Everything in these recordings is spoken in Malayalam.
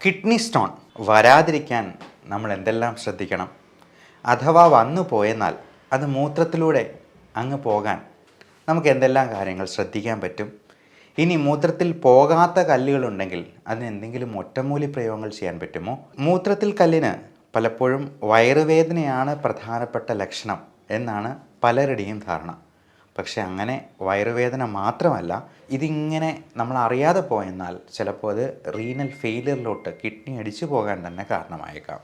കിഡ്നി സ്റ്റോൺ വരാതിരിക്കാൻ നമ്മൾ എന്തെല്ലാം ശ്രദ്ധിക്കണം? അഥവാ വന്നു പോയെന്നാൽ അത് മൂത്രത്തിലൂടെ അങ്ങ് പോകാൻ നമുക്ക് എന്തെല്ലാം കാര്യങ്ങൾ ശ്രദ്ധിക്കാൻ പറ്റും? ഇനി മൂത്രത്തിൽ പോകാത്ത കല്ലുകളുണ്ടെങ്കിൽ അതിന് എന്തെങ്കിലും ഒറ്റമൂലി പ്രയോഗങ്ങൾ ചെയ്യാൻ പറ്റുമോ? മൂത്രത്തിൽ കല്ലിന് പലപ്പോഴും വയറുവേദനയാണ് പ്രധാനപ്പെട്ട ലക്ഷണം എന്നാണ് പലരുടെയും ധാരണ. പക്ഷെ അങ്ങനെ വയറുവേദന മാത്രമല്ല, ഇതിങ്ങനെ നമ്മൾ അറിയാതെ പോയെന്നാൽ ചിലപ്പോൾ അത് റീനൽ ഫെയിലിയറിലോട്ട് കിഡ്നി അടിച്ചു പോകാൻ തന്നെ കാരണമായേക്കാം.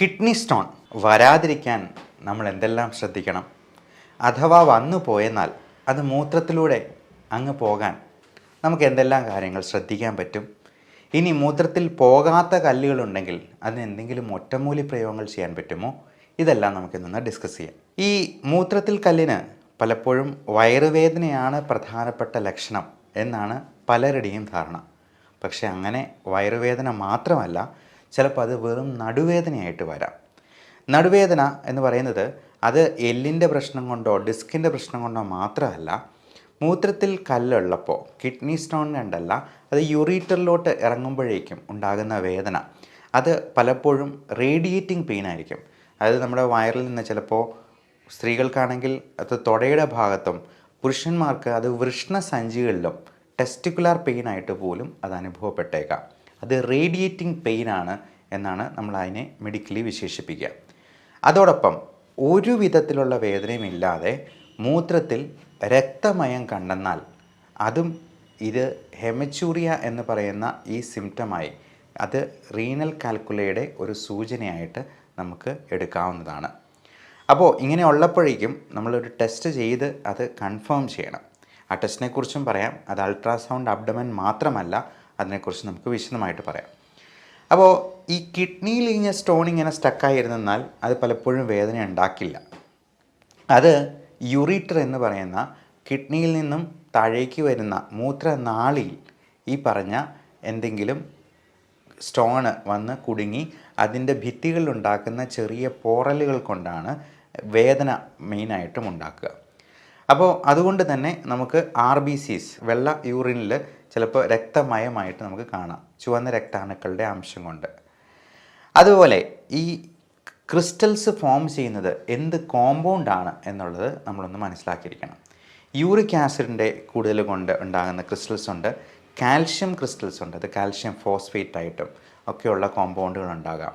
കിഡ്നി സ്റ്റോൺ വരാതിരിക്കാൻ നമ്മൾ എന്തെല്ലാം ശ്രദ്ധിക്കണം? അഥവാ വന്നു പോയെന്നാൽ അത് മൂത്രത്തിലൂടെ അങ്ങ് പോകാൻ നമുക്ക് എന്തെല്ലാം കാര്യങ്ങൾ ശ്രദ്ധിക്കാൻ പറ്റും? ഇനി മൂത്രത്തിൽ പോകാത്ത കല്ലുകളുണ്ടെങ്കിൽ അതിന് എന്തെങ്കിലും ഒറ്റമൂലി പ്രയോഗങ്ങൾ ചെയ്യാൻ പറ്റുമോ? ഇതെല്ലാം നമുക്കിന്ന് ഡിസ്കസ് ചെയ്യാം. ഈ മൂത്രത്തിൽ കല്ലിന് പലപ്പോഴും വയറുവേദനയാണ് പ്രധാനപ്പെട്ട ലക്ഷണം എന്നാണ് പലരുടെയും ധാരണ. പക്ഷെ അങ്ങനെ വയറുവേദന മാത്രമല്ല, ചിലപ്പോൾ അത് വെറും നടുവേദനയായിട്ട് വരാം. നടുവേദന എന്ന് പറയുന്നത് അത് എല്ലിൻ്റെ പ്രശ്നം കൊണ്ടോ ഡിസ്കിൻ്റെ പ്രശ്നം കൊണ്ടോ മാത്രമല്ല, മൂത്രത്തിൽ കല്ലുള്ളപ്പോൾ കിഡ്നി സ്റ്റോൺ കണ്ടല്ല, അത് യൂറീറ്ററിലോട്ട് ഇറങ്ങുമ്പോഴേക്കും ഉണ്ടാകുന്ന വേദന അത് പലപ്പോഴും റേഡിയേറ്റിംഗ് പെയിൻ ആയിരിക്കും. അതായത് നമ്മുടെ വയറിൽ നിന്ന് ചിലപ്പോൾ സ്ത്രീകൾക്കാണെങ്കിൽ അത് തുടയുടെ ഭാഗത്തും, പുരുഷന്മാർക്ക് അത് വൃഷ്ണസഞ്ചികളിലും ടെസ്റ്റിക്കുലാർ പെയിനായിട്ട് പോലും അത് അനുഭവപ്പെട്ടേക്കാം. അത് റേഡിയേറ്റിംഗ് പെയിനാണ് എന്നാണ് നമ്മൾ അതിനെ മെഡിക്കലി വിശേഷിപ്പിക്കുക. അതോടൊപ്പം ഒരു വിധത്തിലുള്ള വേദനയും ഇല്ലാതെ മൂത്രത്തിൽ രക്തമയം കണ്ടെന്നാൽ അതും ഇത് ഹെമച്യൂറിയ എന്ന് പറയുന്ന ഈ സിംറ്റമായി അത് റീനൽ കാൽക്കുലയുടെ ഒരു സൂചനയായിട്ട് നമുക്ക് എടുക്കാവുന്നതാണ്. അപ്പോൾ ഇങ്ങനെ ഉള്ളപ്പോഴേക്കും നമ്മളൊരു ടെസ്റ്റ് ചെയ്ത് അത് കൺഫേം ചെയ്യണം. ആ ടെസ്റ്റിനെ കുറിച്ചും പറയാം. അത് അൾട്രാസൗണ്ട് അബ്ഡമൻ മാത്രമല്ല, അതിനെക്കുറിച്ച് നമുക്ക് വിശദമായിട്ട് പറയാം. അപ്പോൾ ഈ കിഡ്നിയിൽ ഇങ്ങനെ സ്റ്റോൺ ഇങ്ങനെ സ്റ്റക്കായിരുന്നാൽ അത് പലപ്പോഴും വേദന ഉണ്ടാക്കില്ല. അത് യൂറീറ്റർ എന്ന് പറയുന്ന കിഡ്നിയിൽ നിന്നും താഴേക്ക് വരുന്ന മൂത്രനാളിയിൽ ഈ പറഞ്ഞ എന്തെങ്കിലും സ്റ്റോണ് വന്ന് കുടുങ്ങി അതിൻ്റെ ഭിത്തികളിലുണ്ടാക്കുന്ന ചെറിയ പോറലുകൾ കൊണ്ടാണ് വേദന മെയിനായിട്ടും ഉണ്ടാക്കുക. അപ്പോൾ അതുകൊണ്ട് തന്നെ നമുക്ക് RBCs വെള്ള യൂറിനിൽ ചിലപ്പോൾ രക്തമയമായിട്ട് നമുക്ക് കാണാം, ചുവന്ന രക്താണുക്കളുടെ അംശം കൊണ്ട്. അതുപോലെ ഈ ക്രിസ്റ്റൽസ് ഫോം ചെയ്യുന്നത് എന്ത് കോമ്പൗണ്ടാണ് എന്നുള്ളത് നമ്മളൊന്ന് മനസ്സിലാക്കിയിരിക്കണം. യൂറിക് ആസിഡിൻ്റെ കൂടുതൽ കൊണ്ട് ഉണ്ടാകുന്ന ക്രിസ്റ്റൽസ് ഉണ്ട്, കാൽഷ്യം ക്രിസ്റ്റൽസ് ഉണ്ട്, അത് കാൽഷ്യം ഫോസ്ഫേറ്റ് ആയിട്ടും ഒക്കെയുള്ള കോമ്പൗണ്ടുകൾ ഉണ്ടാകാം.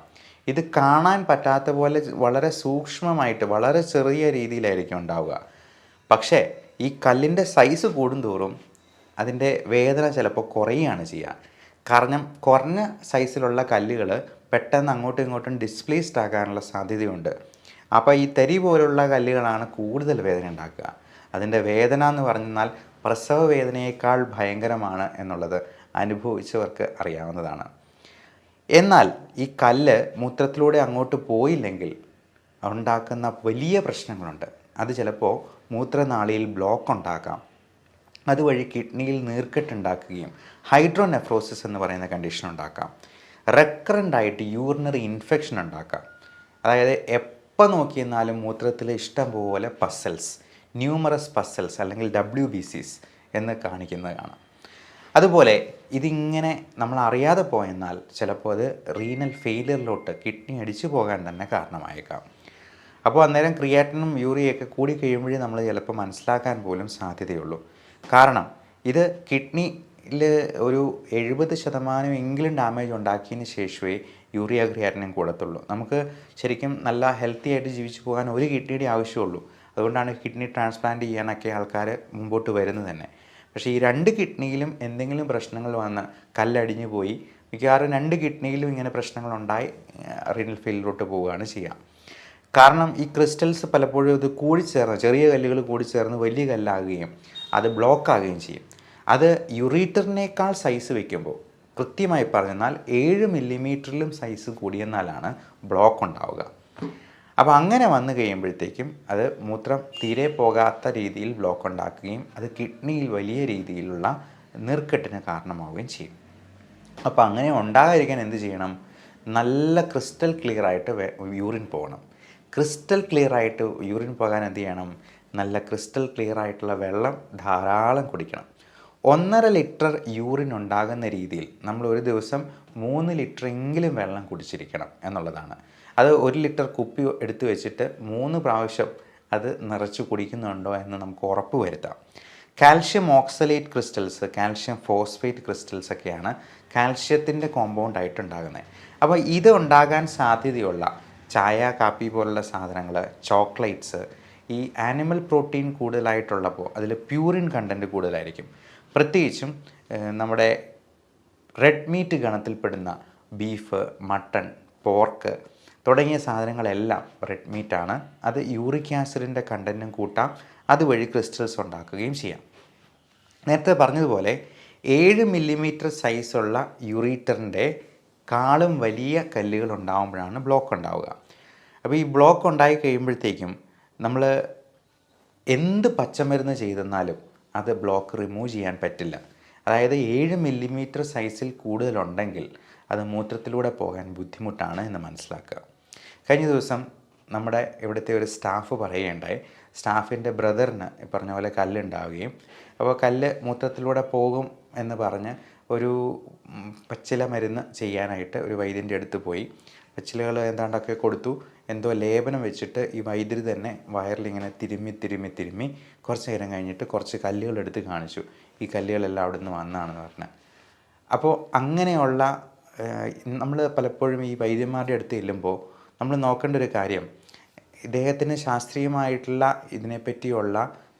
ഇത് കാണാൻ പറ്റാത്ത പോലെ വളരെ സൂക്ഷ്മമായിട്ട് വളരെ ചെറിയ രീതിയിലായിരിക്കും ഉണ്ടാവുക. പക്ഷേ ഈ കല്ലിൻ്റെ സൈസ് കൂടുന്തോറും അതിൻ്റെ വേദന ചിലപ്പോൾ കുറയുകയാണ് ചെയ്യുക. കാരണം കുറഞ്ഞ സൈസിലുള്ള കല്ലുകൾ പെട്ടെന്ന് അങ്ങോട്ടും ഇങ്ങോട്ടും ഡിസ്പ്ലേസ്ഡ് ആകാനുള്ള സാധ്യതയുണ്ട്. അപ്പോൾ ഈ തരി പോലുള്ള കല്ലുകളാണ് കൂടുതൽ വേദന ഉണ്ടാക്കുക. അതിൻ്റെ വേദന എന്ന് പറഞ്ഞാൽ പ്രസവ വേദനയേക്കാൾ ഭയങ്കരമാണ് എന്നുള്ളത് അനുഭവിച്ചവർക്ക് അറിയാവുന്നതാണ്. എന്നാൽ ഈ കല്ല് മൂത്രത്തിലൂടെ അങ്ങോട്ട് പോയില്ലെങ്കിൽ ഉണ്ടാക്കുന്ന വലിയ പ്രശ്നങ്ങളുണ്ട്. അത് ചിലപ്പോൾ മൂത്രനാളിയിൽ ബ്ലോക്ക് ഉണ്ടാക്കാം, അതുവഴി കിഡ്നിയിൽ നീർക്കെട്ടുണ്ടാക്കുകയും ഹൈഡ്രോനെഫ്രോസിസ് എന്ന് പറയുന്ന കണ്ടീഷൻ ഉണ്ടാക്കാം. റെക്കറൻ്റായിട്ട് യൂറിനറി ഇൻഫെക്ഷൻ ഉണ്ടാക്കാം. അതായത് എപ്പോൾ നോക്കിയെന്നാലും മൂത്രത്തിൽ ഇഷ്ടം പോലെ പസൽസ്, ന്യൂമറസ് പസൽസ് അല്ലെങ്കിൽ WBCs എന്ന് കാണിക്കുന്നത് കാണാം. അതുപോലെ ഇതിങ്ങനെ നമ്മൾ അറിയാതെ പോയെന്നാൽ ചിലപ്പോൾ അത് റീനൽ ഫെയിലിയറിലോട്ട് കിഡ്നി അടിച്ചു പോകാൻ തന്നെ കാരണമായേക്കാം. അപ്പോൾ അന്നേരം ക്രിയാറ്റിനും യൂറിയൊക്കെ കൂടി കഴിയുമ്പോഴേ നമ്മൾ ചിലപ്പോൾ മനസ്സിലാക്കാൻ പോലും സാധ്യതയുള്ളൂ. കാരണം ഇത് കിഡ്നിയിൽ ഒരു 70% എങ്കിലും ഡാമേജ് ഉണ്ടാക്കിയതിന് ശേഷമേ യൂറിയ ക്രിയാറ്റിനും കൂടത്തുള്ളൂ. നമുക്ക് ശരിക്കും നല്ല ഹെൽത്തി ആയിട്ട് ജീവിച്ചു പോകാൻ ഒരു കിഡ്നിയുടെ ആവശ്യമുള്ളൂ. അതുകൊണ്ടാണ് കിഡ്നി ട്രാൻസ്പ്ലാന്റ് ചെയ്യാനൊക്കെ ആൾക്കാർ മുമ്പോട്ട് വരുന്നത് തന്നെ. പക്ഷേ ഈ 2 കിഡ്നിയിലും എന്തെങ്കിലും പ്രശ്നങ്ങൾ വന്ന് കല്ലടിഞ്ഞു പോയി മിക്കവാറും 2 കിഡ്നിയിലും ഇങ്ങനെ പ്രശ്നങ്ങളുണ്ടായി റീനൽ ഫെയിലിയറിലോട്ട് പോവുകയാണ് ചെയ്യുക. കാരണം ഈ ക്രിസ്റ്റൽസ് പലപ്പോഴും ഇത് കൂടിച്ചേർന്ന്, ചെറിയ കല്ലുകൾ കൂടിച്ചേർന്ന് വലിയ കല്ലാകുകയും അത് ബ്ലോക്ക് ആകുകയും ചെയ്യും. അത് യൂറീറ്ററിനേക്കാൾ സൈസ് വയ്ക്കുമ്പോൾ, കൃത്യമായി പറഞ്ഞാൽ 7 മില്ലിമീറ്ററിലും സൈസ് കൂടിയെന്നാലാണ് ബ്ലോക്ക് ഉണ്ടാവുക. അപ്പോൾ അങ്ങനെ വന്നു കഴിയുമ്പോഴത്തേക്കും അത് മൂത്രം തീരെ പോകാത്ത രീതിയിൽ ബ്ലോക്ക് ഉണ്ടാക്കുകയും അത് കിഡ്നിയിൽ വലിയ രീതിയിലുള്ള നീർക്കെട്ടിന് കാരണമാവുകയും ചെയ്യും. അപ്പോൾ അങ്ങനെ ഉണ്ടാകാതിരിക്കാൻ എന്ത് ചെയ്യണം? നല്ല ക്രിസ്റ്റൽ ക്ലിയറായിട്ട് യൂറിൻ പോകണം. ക്രിസ്റ്റൽ ക്ലിയറായിട്ട് യൂറിൻ പോകാൻ എന്ത് ചെയ്യണം? നല്ല ക്രിസ്റ്റൽ ക്ലിയറായിട്ടുള്ള വെള്ളം ധാരാളം കുടിക്കണം. 1.5 ലിറ്റർ യൂറിൻ ഉണ്ടാകുന്ന രീതിയിൽ നമ്മൾ ഒരു ദിവസം 3 ലിറ്ററെങ്കിലും വെള്ളം കുടിച്ചിരിക്കണം എന്നുള്ളതാണ്. അത് 1 ലിറ്റർ കുപ്പി എടുത്തു വെച്ചിട്ട് 3 പ്രാവശ്യം അത് നിറച്ച് കുടിക്കുന്നുണ്ടോ എന്ന് നമുക്ക് ഉറപ്പ് വരുത്താം. Calcium oxalate crystals, calcium phosphate crystals ഒക്കെയാണ് കാൽഷ്യത്തിൻ്റെ കോമ്പൗണ്ട് ആയിട്ടുണ്ടാകുന്നത്. അപ്പോൾ ഇത് ഉണ്ടാകാൻ സാധ്യതയുള്ള ചായ, കാപ്പി പോലുള്ള സാധനങ്ങൾ, ചോക്ലേറ്റ്സ്, ഈ ആനിമൽ പ്രോട്ടീൻ കൂടുതലായിട്ടുള്ളപ്പോൾ അതിൽ പ്യൂറിൻ കണ്ടൻറ്റ് കൂടുതലായിരിക്കും. പ്രത്യേകിച്ചും നമ്മുടെ റെഡ് മീറ്റ് ഗണത്തിൽപ്പെടുന്ന ബീഫ്, മട്ടൺ, പോർക്ക് തുടങ്ങിയ സാധനങ്ങളെല്ലാം റെഡ് മീറ്റാണ്. അത് യൂറിക് ആസിഡിൻ്റെ കണ്ടൻറ്റും കൂട്ടാം, അതുവഴി ക്രിസ്റ്റൽസ് ഉണ്ടാക്കുകയും ചെയ്യാം. നേരത്തെ പറഞ്ഞതുപോലെ 7 മില്ലിമീറ്റർ സൈസുള്ള യൂറീറ്ററിൻ്റെ കാളും വലിയ കല്ലുകൾ ഉണ്ടാകുമ്പോഴാണ് ബ്ലോക്ക് ഉണ്ടാവുക. അപ്പോൾ ഈ ബ്ലോക്ക് ഉണ്ടായി കഴിയുമ്പോഴത്തേക്കും നമ്മൾ എന്ത് പച്ചമരുന്ന് ചെയ്തെന്നാലും അത് ബ്ലോക്ക് റിമൂവ് ചെയ്യാൻ പറ്റില്ല. അതായത് 7 മില്ലിമീറ്റർ സൈസിൽ കൂടുതലുണ്ടെങ്കിൽ അത് മൂത്രത്തിലൂടെ പോകാൻ ബുദ്ധിമുട്ടാണ് എന്ന് മനസ്സിലാക്കുക. കഴിഞ്ഞ ദിവസം നമ്മുടെ ഇവിടുത്തെ ഒരു സ്റ്റാഫ് പറയുകയുണ്ടായി, സ്റ്റാഫിൻ്റെ ബ്രദറിന് പറഞ്ഞ പോലെ കല്ലുണ്ടാവുകയും അപ്പോൾ കല്ല് മൂത്രത്തിലൂടെ പോകും എന്ന് പറഞ്ഞ് ഒരു പച്ചില മരുന്ന് ചെയ്യാനായിട്ട് ഒരു വൈദ്യൻ്റെ അടുത്ത് പോയി. പച്ചിലകൾ എന്താണ്ടൊക്കെ കൊടുത്തു. എന്തോ ലേപനം വെച്ചിട്ട് ഈ വൈദ്യുതി തന്നെ വയറിലിങ്ങനെ തിരുമ്മി കുറച്ച് നേരം കഴിഞ്ഞിട്ട് കുറച്ച് കല്ലുകൾ എടുത്ത് കാണിച്ചു. ഈ കല്ലുകളെല്ലാം അവിടെ നിന്ന് വന്നതാണെന്ന് പറഞ്ഞത്. അപ്പോൾ അങ്ങനെയുള്ള നമ്മൾ പലപ്പോഴും ഈ വൈദ്യന്മാരുടെ അടുത്ത് ചെല്ലുമ്പോൾ നമ്മൾ നോക്കേണ്ട ഒരു കാര്യം, ഇദ്ദേഹത്തിന് ശാസ്ത്രീയമായിട്ടുള്ള ഇതിനെപ്പറ്റിയുള്ള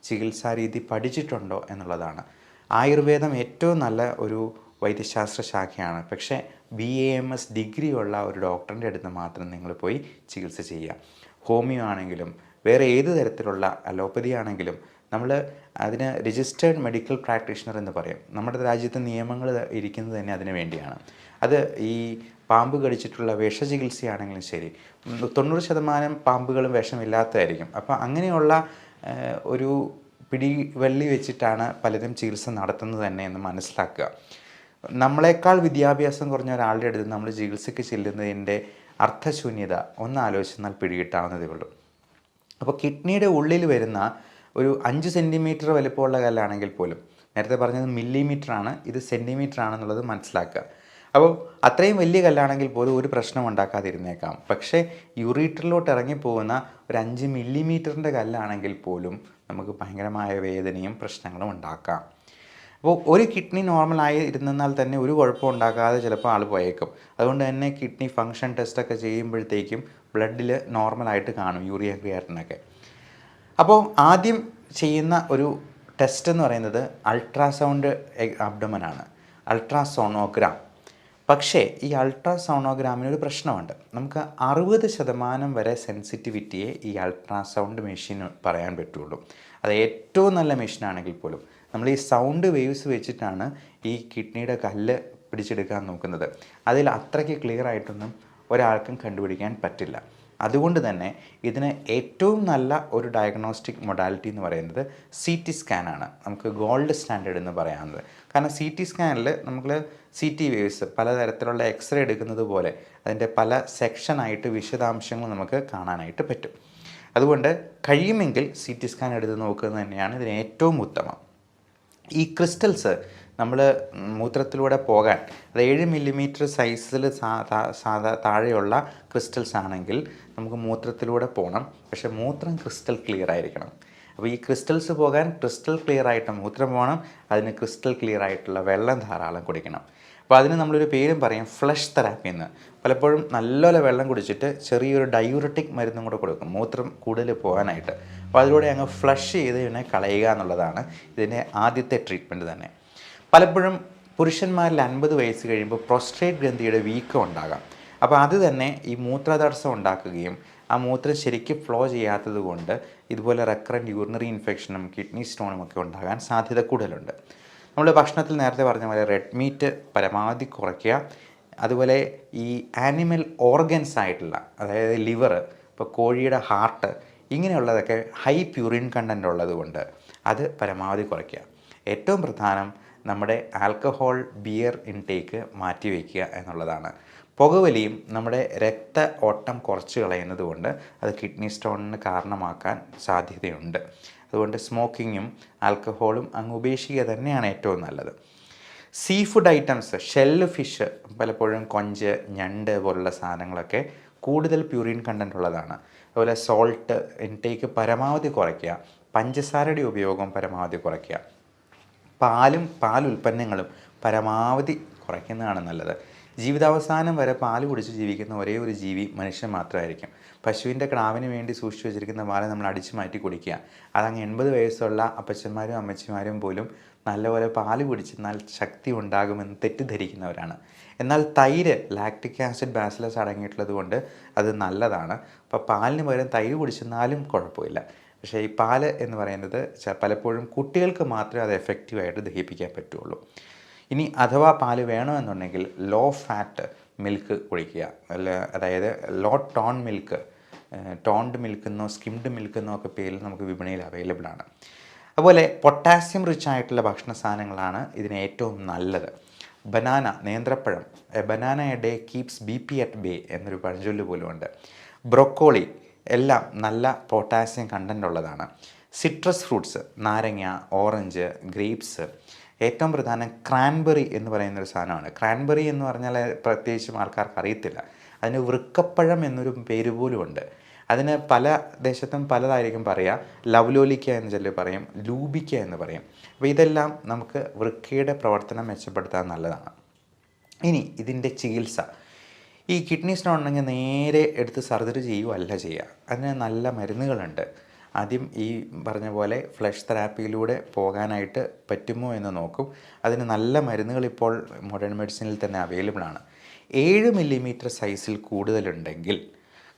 ചികിത്സാരീതി പഠിച്ചിട്ടുണ്ടോ എന്നുള്ളതാണ്. ആയുർവേദം ഏറ്റവും നല്ല ഒരു വൈദ്യശാസ്ത്ര ശാഖയാണ്. പക്ഷേ BAMS ഡിഗ്രി ഉള്ള ഒരു ഡോക്ടറിൻ്റെ അടുത്ത് മാത്രം നിങ്ങൾ പോയി ചികിത്സ ചെയ്യുക. ഹോമിയോ ആണെങ്കിലും വേറെ ഏത് തരത്തിലുള്ള അലോപ്പതി ആണെങ്കിലും നമ്മൾ അതിന് രജിസ്റ്റേർഡ് മെഡിക്കൽ പ്രാക്ടീഷണർ എന്ന് പറയും. നമ്മുടെ രാജ്യത്തെ നിയമങ്ങൾ ഇരിക്കുന്നത് തന്നെ അതിന് വേണ്ടിയാണ്. അത് ഈ പാമ്പ് കടിച്ചിട്ടുള്ള വിഷചികിത്സയാണെങ്കിലും ശരി, 90% പാമ്പുകളും വിഷമില്ലാത്തതായിരിക്കും. അപ്പോൾ അങ്ങനെയുള്ള ഒരു പിടിവള്ളി വെച്ചിട്ടാണ് പലരും ചികിത്സ നടത്തുന്നത് തന്നെ എന്ന് മനസ്സിലാക്കുക. നമ്മളെക്കാൾ വിദ്യാഭ്യാസം കുറഞ്ഞ ഒരാളുടെ അടുത്ത് നമ്മൾ ചികിത്സയ്ക്ക് ചെല്ലുന്നതിൻ്റെ അർത്ഥശൂന്യത ഒന്ന് ആലോചിച്ചെന്നാൽ പിടികിട്ടാവുന്നതേ ഉള്ളൂ. അപ്പോൾ കിഡ്നിയുടെ ഉള്ളിൽ വരുന്ന ഒരു 5 സെൻറ്റിമീറ്റർ വലിപ്പമുള്ള കല്ലാണെങ്കിൽ പോലും, നേരത്തെ പറഞ്ഞത് മില്ലിമീറ്ററാണ്, ഇത് സെൻറ്റിമീറ്റർ ആണെന്നുള്ളത് മനസ്സിലാക്കുക. അപ്പോൾ അത്രയും വലിയ കല്ലാണെങ്കിൽ പോലും ഒരു പ്രശ്നം ഉണ്ടാക്കാതിരുന്നേക്കാം. പക്ഷേ യൂറീറ്ററിലോട്ട് ഇറങ്ങിപ്പോകുന്ന ഒരു 5 മില്ലിമീറ്ററിൻ്റെ കല്ലാണെങ്കിൽ പോലും നമുക്ക് ഭയങ്കരമായ വേദനയും പ്രശ്നങ്ങളും ഉണ്ടാക്കാം. അപ്പോൾ ഒരു കിഡ്നി നോർമലായി ഇരുന്നാൽ തന്നെ ഒരു കുഴപ്പം ഉണ്ടാക്കാതെ ചിലപ്പോൾ ആൾ പോയേക്കും. അതുകൊണ്ട് തന്നെ കിഡ്നി ഫങ്ഷൻ ടെസ്റ്റൊക്കെ ചെയ്യുമ്പോഴത്തേക്കും ബ്ലഡിൽ നോർമലായിട്ട് കാണും, യൂറിയ ക്രിയാറ്റിനൊക്കെ. അപ്പോൾ ആദ്യം ചെയ്യുന്ന ഒരു ടെസ്റ്റ് എന്ന് പറയുന്നത് അൾട്രാസൗണ്ട് അബ്ഡമനാണ്, അൾട്രാസോണോഗ്രാം. പക്ഷേ ഈ അൾട്രാസോണോഗ്രാമിനൊരു പ്രശ്നമുണ്ട്. നമുക്ക് 60% വരെ സെൻസിറ്റിവിറ്റിയെ ഈ അൾട്രാസൗണ്ട് മെഷീൻ പറയാൻ പറ്റുള്ളൂ. അത് ഏറ്റവും നല്ല മെഷീനാണെങ്കിൽ പോലും നമ്മൾ ഈ സൗണ്ട് വേവ്സ് വെച്ചിട്ടാണ് ഈ കിഡ്നിയുടെ കല്ല് പിടിച്ചെടുക്കാൻ നോക്കുന്നത്. അതിൽ അത്രയ്ക്ക് ക്ലിയർ ആയിട്ടൊന്നും ഒരാൾക്കും കണ്ടുപിടിക്കാൻ പറ്റില്ല. അതുകൊണ്ട് തന്നെ ഇതിന് ഏറ്റവും നല്ല ഒരു ഡയഗ്നോസ്റ്റിക് മൊഡാലിറ്റി എന്ന് പറയുന്നത് CT സ്കാനാണ്. നമുക്ക് ഗോൾഡ് സ്റ്റാൻഡേർഡ് എന്ന് പറയാവുന്നത്. കാരണം CT സ്കാനിൽ നമ്മൾ CT വേവ്സ് പലതരത്തിലുള്ള എക്സ്റേ എടുക്കുന്നത് പോലെ അതിൻ്റെ പല സെക്ഷനായിട്ട് വിശദാംശങ്ങൾ നമുക്ക് കാണാനായിട്ട് പറ്റും. അതുകൊണ്ട് കഴിയുമെങ്കിൽ CT സ്കാൻ എടുത്ത് നോക്കുന്നത് തന്നെയാണ് ഇതിന് ഏറ്റവും ഉത്തമം. ഈ ക്രിസ്റ്റൽസ് നമ്മൾ മൂത്രത്തിലൂടെ പോകാൻ, അത് 7 മില്ലിമീറ്റർ സൈസിൽ താഴെയുള്ള ക്രിസ്റ്റൽസ് ആണെങ്കിൽ നമുക്ക് മൂത്രത്തിലൂടെ പോകണം. പക്ഷേ മൂത്രം ക്രിസ്റ്റൽ ക്ലിയർ ആയിരിക്കണം. അപ്പോൾ ഈ ക്രിസ്റ്റൽസ് പോകാൻ ക്രിസ്റ്റൽ ക്ലിയർ ആയിട്ട് മൂത്രം പോകണം. അതിന് ക്രിസ്റ്റൽ ക്ലിയർ ആയിട്ടുള്ള വെള്ളം ധാരാളം കുടിക്കണം. അപ്പോൾ അതിന് നമ്മളൊരു പേരും പറയും, ഫ്ലഷ് തെറാപ്പി എന്ന്. പലപ്പോഴും നല്ലപോലെ വെള്ളം കുടിച്ചിട്ട് ചെറിയൊരു ഡയൂററ്റിക് മരുന്നും കൂടെ കൊടുക്കും മൂത്രം കൂടുതൽ പോകാനായിട്ട്. അപ്പോൾ അതിലൂടെ അങ്ങ് ഫ്ലഷ് ചെയ്ത് ഇതിനെ കളയുക എന്നുള്ളതാണ് ഇതിൻ്റെ ആദ്യത്തെ ട്രീറ്റ്മെൻറ്റ് തന്നെ. പലപ്പോഴും പുരുഷന്മാരിൽ 50 വയസ്സ് കഴിയുമ്പോൾ പ്രോസ്ട്രേറ്റ് ഗ്രന്ഥിയുടെ വീക്കം ഉണ്ടാകാം. അപ്പോൾ അത് തന്നെ ഈ മൂത്രതടസ്സം ഉണ്ടാക്കുകയും ആ മൂത്രം ശരിക്കും ഫ്ലോ ചെയ്യാത്തത് കൊണ്ട് ഇതുപോലെ റെക്കറൻറ്റ് യൂറിനറി ഇൻഫെക്ഷനും കിഡ്നി സ്റ്റോണും ഒക്കെ ഉണ്ടാകാൻ സാധ്യത കൂടുതലുണ്ട്. നമ്മൾ ഭക്ഷണത്തിൽ നേരത്തെ പറഞ്ഞ പോലെ റെഡ് മീറ്റ് പരമാവധി കുറയ്ക്കുക. അതുപോലെ ഈ ആനിമൽ ഓർഗൻസ് ആയിട്ടുള്ള, അതായത് ലിവർ, ഇപ്പോൾ കോഴിയുടെ ഹാർട്ട്, ഇങ്ങനെയുള്ളതൊക്കെ ഹൈ പ്യൂറിൻ കണ്ടൻ്റ് ഉള്ളത് കൊണ്ട് അത് പരമാവധി കുറയ്ക്കുക. ഏറ്റവും പ്രധാനം നമ്മുടെ ആൽക്കഹോൾ, ബിയർ ഇൻടേക്ക് മാറ്റിവെക്കുക എന്നുള്ളതാണ്. പുകവലിയും നമ്മുടെ രക്ത ഓട്ടം കുറച്ച് കളയുന്നത് കൊണ്ട് അത് കിഡ്നി സ്റ്റോണിന് കാരണമാക്കാൻ സാധ്യതയുണ്ട്. അതുകൊണ്ട് സ്മോക്കിങ്ങും ആൽക്കഹോളും അങ്ങ് ഉപേക്ഷിക്കുക തന്നെയാണ് ഏറ്റവും നല്ലത്. Sea food items, shell fish, പലപ്പോഴും കൊഞ്ച്, ഞണ്ട് പോലുള്ള സാധനങ്ങളൊക്കെ കൂടുതൽ പ്യൂറിൻ കണ്ടൻ്റ് ഉള്ളതാണ്. അതുപോലെ സോൾട്ട് ഇൻടേക്ക് പരമാവധി കുറയ്ക്കുക, പഞ്ചസാരയുടെ ഉപയോഗം പരമാവധി കുറയ്ക്കുക, പാലുൽപ്പന്നങ്ങളും പരമാവധി കുറയ്ക്കുന്നതാണ് നല്ലത്. ജീവിതാവസാനം വരെ പാല് കുടിച്ച് ജീവിക്കുന്ന ഒരേ ഒരു ജീവി മനുഷ്യൻ മാത്രമായിരിക്കും. പശുവിൻ്റെ ക്ടാവിന് വേണ്ടി സൂക്ഷിച്ചു വെച്ചിരിക്കുന്ന പാല് നമ്മൾ അടിച്ചു മാറ്റി കുടിക്കുക. അതങ്ങ് 80 വയസ്സുള്ള അപ്പച്ചന്മാരും അമ്മച്ചിമാരും പോലും നല്ലപോലെ പാല് കുടിച്ചെന്നാൽ ശക്തി ഉണ്ടാകുമെന്ന് തെറ്റിദ്ധരിക്കുന്നവരാണ്. എന്നാൽ തൈര് ലാക്റ്റിക് ആസിഡ് ബാസിലസ് അടങ്ങിയിട്ടുള്ളത് കൊണ്ട് അത് നല്ലതാണ്. അപ്പോൾ പാലിന് പകരം തൈര് കുടിച്ചെന്നാലും കുഴപ്പമില്ല. പക്ഷേ ഈ പാല് എന്ന് പറയുന്നത് പലപ്പോഴും കുട്ടികൾക്ക് മാത്രമേ അത് എഫക്റ്റീവായിട്ട് ദഹിപ്പിക്കാൻ പറ്റുള്ളൂ. ഇനി അഥവാ പാല് വേണമെന്നുണ്ടെങ്കിൽ ലോ ഫാറ്റ് മിൽക്ക് കുടിക്കുക. അതായത് ലോ ടോൺ മിൽക്ക്, ടോൺഡ് മിൽക്കെന്നോ സ്കിംഡ് മിൽക്കെന്നോ ഒക്കെ പേരിൽ നമുക്ക് വിപണിയിൽ അവൈലബിൾ ആണ്. അതുപോലെ പൊട്ടാസ്യം റിച്ച് ആയിട്ടുള്ള ഭക്ഷണ സാധനങ്ങളാണ് ഇതിന് ഏറ്റവും നല്ലത്. ബനാന, നേന്ത്രപ്പഴം, A banana A day keeps BP at bay എന്നൊരു പഴഞ്ചൊല്ല് പോലും ഉണ്ട്. ബ്രൊക്കോളി എല്ലാം നല്ല പൊട്ടാസ്യം കണ്ടൻ്റ് ഉള്ളതാണ്. സിട്രസ് ഫ്രൂട്ട്സ്, നാരങ്ങ, ഓറഞ്ച്, ഗ്രേപ്സ്, ഏറ്റവും പ്രധാനം ക്രാൻബെറി എന്ന് പറയുന്നൊരു സാധനമാണ്. ക്രാൻബെറി എന്ന് പറഞ്ഞാൽ പ്രത്യേകിച്ചും ആൾക്കാർക്ക് അറിയത്തില്ല. അതിന് വൃക്കപ്പഴം എന്നൊരു പേര് പോലും ഉണ്ട്. അതിന് പല ദേശത്തും പലതായിരിക്കും പറയുക. ലവ്ലോലിക്ക എന്ന് ചിലർ പറയും, ലൂബിക്ക എന്ന് പറയും. അപ്പോൾ ഇതെല്ലാം നമുക്ക് വൃക്കയുടെ പ്രവർത്തനം മെച്ചപ്പെടുത്താൻ നല്ലതാണ്. ഇനി ഇതിൻ്റെ ചികിത്സ, ഈ കിഡ്നി സ്റ്റോൺ ഉണ്ടെങ്കിൽ നേരെ എടുത്ത് സർജറി ചെയ്യുകയല്ല ചെയ്യുക. അതിന് നല്ല മരുന്നുകളുണ്ട്. ആദ്യം ഈ പറഞ്ഞ പോലെ ഫ്ലഷ് തെറാപ്പിയിലൂടെ പോകാനായിട്ട് പറ്റുമോ എന്ന് നോക്കും. അതിന് നല്ല മരുന്നുകൾ ഇപ്പോൾ മോഡേൺ മെഡിസിനിൽ തന്നെ അവൈലബിൾ ആണ്. 7 മില്ലിമീറ്റർ സൈസിൽ കൂടുതലുണ്ടെങ്കിൽ,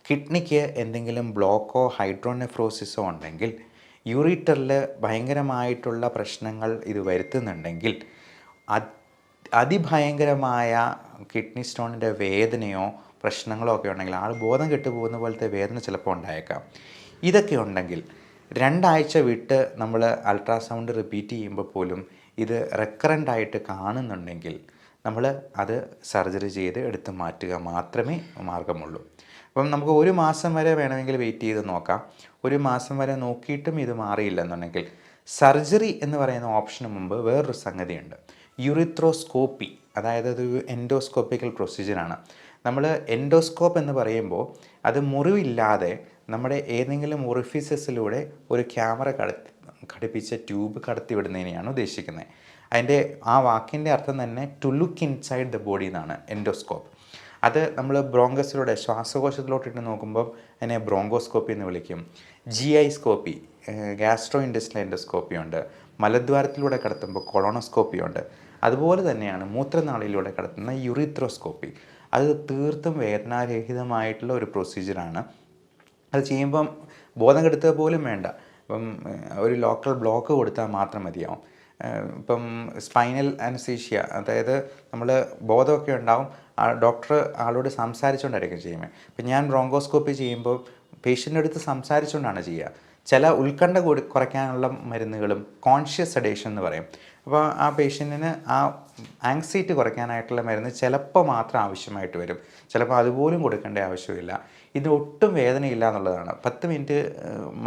കിഡ്നിക്ക് എന്തെങ്കിലും ബ്ലോക്കോ ഹൈഡ്രോനെഫ്രോസിസോ ഉണ്ടെങ്കിൽ, യൂറിറ്ററിൽ ഭയങ്കരമായിട്ടുള്ള പ്രശ്നങ്ങൾ ഇത് വരുത്തുന്നുണ്ടെങ്കിൽ, അതിഭയങ്കരമായ കിഡ്നി സ്റ്റോണിൻ്റെ വേദനയോ പ്രശ്നങ്ങളോ ഒക്കെ ഉണ്ടെങ്കിൽ, ആൾ ബോധം കെട്ടുപോകുന്ന പോലത്തെ വേദന ചിലപ്പോൾ ഉണ്ടായേക്കാം. ഇതൊക്കെ ഉണ്ടെങ്കിൽ 2 ആഴ്ച വിട്ട് നമ്മൾ അൾട്രാസൗണ്ട് റിപ്പീറ്റ് ചെയ്യുമ്പോൾ പോലും ഇത് റെക്കറൻ്റ് ആയിട്ട് കാണുന്നുണ്ടെങ്കിൽ നമ്മൾ അത് സർജറി ചെയ്ത് എടുത്ത് മാറ്റുക മാത്രമേ മാർഗമുള്ളൂ. അപ്പം നമുക്ക് 1 മാസം വരെ വേണമെങ്കിൽ വെയിറ്റ് ചെയ്ത് നോക്കാം. 1 മാസം വരെ നോക്കിയിട്ടും ഇത് മാറിയില്ല എന്നുണ്ടെങ്കിൽ സർജറി എന്ന് പറയുന്ന ഓപ്ഷന് മുമ്പ് വേറൊരു സംഗതിയുണ്ട്, യുറിത്രോസ്കോപ്പി. അതായത് അതൊരു എൻഡോസ്കോപ്പിക്കൽ പ്രൊസീജിയറാണ്. നമ്മൾ എൻഡോസ്കോപ്പ് എന്ന് പറയുമ്പോൾ അത് മുറിവില്ലാതെ നമ്മുടെ ഏതെങ്കിലും ഒറിഫിസസിലൂടെ ഒരു ക്യാമറ ഘടിപ്പിച്ച ട്യൂബ് കടത്തി വിടുന്നതിനെയാണ് ഉദ്ദേശിക്കുന്നത്. അതിൻ്റെ ആ വാക്കിൻ്റെ അർത്ഥം തന്നെ to look inside the body എന്നാണ് എൻഡോസ്കോപ്പ്. അത് നമ്മൾ ബ്രോങ്കസിലൂടെ ശ്വാസകോശത്തിലോട്ടിട്ട് നോക്കുമ്പോൾ അതിനെ ബ്രോങ്കോസ്കോപ്പി എന്ന് വിളിക്കും. GI സ്കോപ്പി, ഗ്യാസ്ട്രോ ഇൻറ്റെസ്റ്റിനൽ എൻഡോസ്കോപ്പി ഉണ്ട്. മലദ്വാരത്തിലൂടെ കടത്തുമ്പോൾ കൊളോണോസ്കോപ്പി ഉണ്ട്. അതുപോലെ തന്നെയാണ് മൂത്രനാളിയിലൂടെ കടത്തുന്ന യുറിത്രോസ്കോപ്പി. അത് തീർത്തും വേദനാരഹിതമായിട്ടുള്ള ഒരു പ്രൊസീജിയറാണ്. അത് ചെയ്യുമ്പം ബോധം കെടുത്തുക പോലും വേണ്ട. ഇപ്പം ഒരു ലോക്കൽ ബ്ലോക്ക് കൊടുത്താൽ മാത്രം മതിയാവും. ഇപ്പം സ്പൈനൽ അനസ്തീഷ്യ, അതായത് നമ്മൾ ബോധമൊക്കെ ഉണ്ടാവും, ഡോക്ടർ ആളോട് സംസാരിച്ചുകൊണ്ടായിരിക്കും ചെയ്യുന്നത്. ഇപ്പം ഞാൻ ബ്രോങ്കോസ്കോപ്പി ചെയ്യുമ്പോൾ പേഷ്യൻ്റെ അടുത്ത് സംസാരിച്ചുകൊണ്ടാണ് ചെയ്യുക. ചില ഉത്കണ്ഠ കുറയ്ക്കാനുള്ള മരുന്നുകളും കോൺഷ്യസ് സെഡേഷൻ എന്ന് പറയും. അപ്പോൾ ആ പേഷ്യൻറ്റിന് ആ ആങ്സൈറ്റി കുറയ്ക്കാനായിട്ടുള്ള മരുന്ന് ചിലപ്പോൾ മാത്രം ആവശ്യമായിട്ട് വരും, ചിലപ്പോൾ അതുപോലും കൊടുക്കേണ്ട ആവശ്യമില്ല. ഇതിന് ഒട്ടും വേദനയില്ല എന്നുള്ളതാണ്. 10 മിനിറ്റ്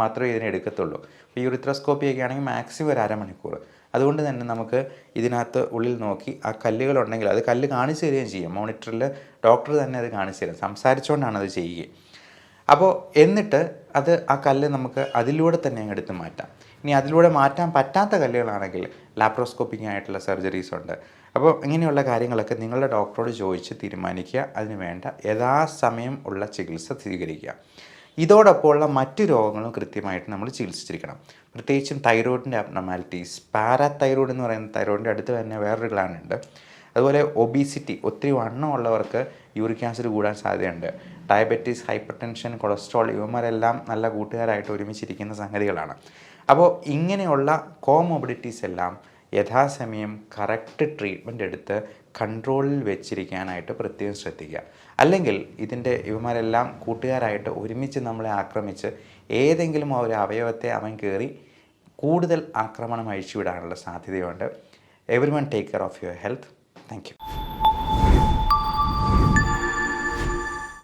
മാത്രമേ ഇതിനെ എടുക്കത്തുള്ളൂ. ഇപ്പോൾ യൂറിത്രോസ്കോപ്പി ഒക്കെ ആണെങ്കിൽ മാക്സിമം ഒരു അരമണിക്കൂർ. അതുകൊണ്ട് തന്നെ നമുക്ക് ഇതിനകത്ത് ഉള്ളിൽ നോക്കി ആ കല്ലുകളുണ്ടെങ്കിൽ അത് കല്ല് കാണിച്ചു തരികയും ചെയ്യും. മോണിറ്ററിൽ ഡോക്ടർ തന്നെ അത് കാണിച്ചു തരും, സംസാരിച്ചുകൊണ്ടാണ് അത് ചെയ്യുക. അപ്പോൾ എന്നിട്ട് ആ കല്ല് നമുക്ക് അതിലൂടെ തന്നെ അങ്ങ് എടുത്ത് മാറ്റാം. ഇനി അതിലൂടെ മാറ്റാൻ പറ്റാത്ത കല്ലുകളാണെങ്കിൽ ലാപ്രോസ്കോപ്പിക് ആയിട്ടുള്ള സർജറീസ് ഉണ്ട്. അപ്പോൾ ഇങ്ങനെയുള്ള കാര്യങ്ങളൊക്കെ നിങ്ങളുടെ ഡോക്ടറോട് ചോദിച്ച് തീരുമാനിക്കുക. അതിന് വേണ്ട യഥാസമയം ഉള്ള ചികിത്സ സ്വീകരിക്കുക. ഇതോടൊപ്പമുള്ള മറ്റു രോഗങ്ങളും കൃത്യമായിട്ട് നമ്മൾ ചികിത്സിച്ചിരിക്കണം. പ്രത്യേകിച്ചും തൈറോയിഡിൻ്റെ അബ്നോർമാലിറ്റീസ്, പാരാതൈറോയിഡ് എന്ന് പറയുന്ന തൈറോയിഡിൻ്റെ അടുത്ത് തന്നെ വേറൊരു ഗ്ലാൻഡ് ഉണ്ട്. അതുപോലെ ഒബീസിറ്റി, ഒത്തിരി വണ്ണമുള്ളവർക്ക് യൂറിക് ആസിഡ് കൂടാൻ സാധ്യതയുണ്ട്. ഡയബറ്റീസ്, ഹൈപ്പർ ടെൻഷൻ, കൊളസ്ട്രോൾ, ഇവന്മാരെല്ലാം നല്ല കൂട്ടുകാരായിട്ട് ഒരുമിച്ചിരിക്കുന്ന സംഗതികളാണ്. അപ്പോൾ ഇങ്ങനെയുള്ള കോമോബിഡിറ്റീസ് എല്ലാം യഥാസമയം കറക്റ്റ് ട്രീറ്റ്മെൻറ്റ് എടുത്ത് കൺട്രോളിൽ വെച്ചിരിക്കാനായിട്ട് പ്രത്യേകം ശ്രദ്ധിക്കുക. അല്ലെങ്കിൽ ഇവന്മാരെല്ലാം കൂട്ടുകാരായിട്ട് ഒരുമിച്ച് നമ്മളെ ആക്രമിച്ച് ഏതെങ്കിലും ഒരു അവയവത്തെ അവൻ കയറി കൂടുതൽ ആക്രമണം അഴിച്ചുവിടാനുള്ള സാധ്യതയുണ്ട്. Everyone take care of your health. Thank you.